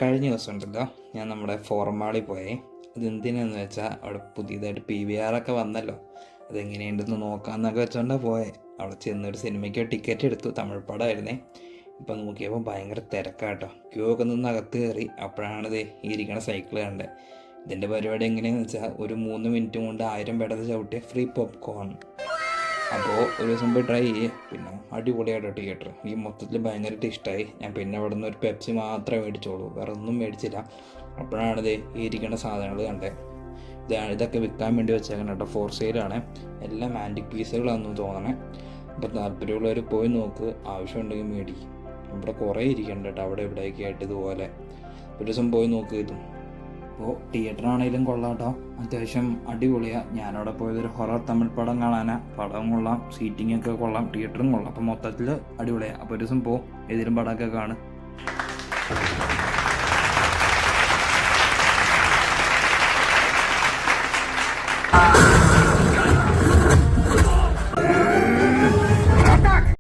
കഴിഞ്ഞ ദിവസം ഉണ്ടല്ലോ ഞാൻ നമ്മുടെ ഫോർമാളിൽ പോയേ. അതെന്തിനാന്ന് വെച്ചാൽ അവിടെ പുതിയതായിട്ട് PVR ഒക്കെ വന്നല്ലോ, അതെങ്ങനെയുണ്ടെന്ന് നോക്കാമെന്നൊക്കെ വെച്ചോണ്ടാണ് പോയെ. അവിടെ ചെന്നൊരു സിനിമയ്ക്ക് ടിക്കറ്റ് എടുത്തു, തമിഴ് പടമായിരുന്നേ. ഇപ്പം നോക്കിയപ്പോൾ ഭയങ്കര തിരക്കാട്ടോ. ക്യൂ ഒക്കെ നിന്ന് അകത്ത് കയറി. അപ്പോഴാണിത് ഈ ഇരിക്കണ സൈക്കിൾ കണ്ടത്. ഇതിൻ്റെ പരിപാടി എങ്ങനെയാണെന്ന് വെച്ചാൽ ഒരു 3 മിനിറ്റ് കൊണ്ട് 1000 പേടത് ചവിട്ടിയ ഫ്രീ പോപ്കോൺ. അപ്പോൾ ഒരു ദിവസം പോയി ട്രൈ ചെയ്യേ. പിന്നെ അടിപൊളിയായിട്ടോ തിയേറ്റർ. ഈ മൊത്തത്തിൽ ഭയങ്കരമായിട്ട് ഇഷ്ടമായി. ഞാൻ പിന്നെ അവിടെ നിന്ന് ഒരു പെപ്സി മാത്രമേ മേടിച്ചോളൂ, വേറെ ഒന്നും മേടിച്ചില്ല. അപ്പോഴാണിത് ഈ ഇരിക്കുന്ന സാധനങ്ങൾ കണ്ടത്. ഇതൊക്കെ വിൽക്കാൻ വേണ്ടി വെച്ചേക്കണം കേട്ടോ, ഫോർ സെയിലാണ്. എല്ലാം ആൻറ്റിക് പീസുകളാണെന്ന് തോന്നണേ. അപ്പോൾ താല്പര്യമുള്ളവർ പോയി നോക്ക്, ആവശ്യമുണ്ടെങ്കിൽ മേടിക്കും. ഇവിടെ കുറേ ഇരിക്കുന്നുണ്ട് കേട്ടോ, അവിടെ ഇവിടെയൊക്കെ ആയിട്ട് ഇതുപോലെ. ഒരു ദിവസം പോയി നോക്ക് ഇതും. അപ്പോൾ തിയേറ്ററാണെങ്കിലും കൊള്ളാം കേട്ടോ, അത്യാവശ്യം അടിപൊളിയാണ്. ഞാനവിടെ പോയതൊരു ഹൊറർ തമിഴ് പടം കാണാനാണ്. പടം കൊള്ളാം, സീറ്റിങ്ങൊക്കെ കൊള്ളാം, തിയേറ്ററും കൊള്ളാം. അപ്പോൾ മൊത്തത്തിൽ അടിപൊളിയാണ്. അപ്പോൾ ഒരു ദിവസം ഇതിലും പടമൊക്കെ കാണും.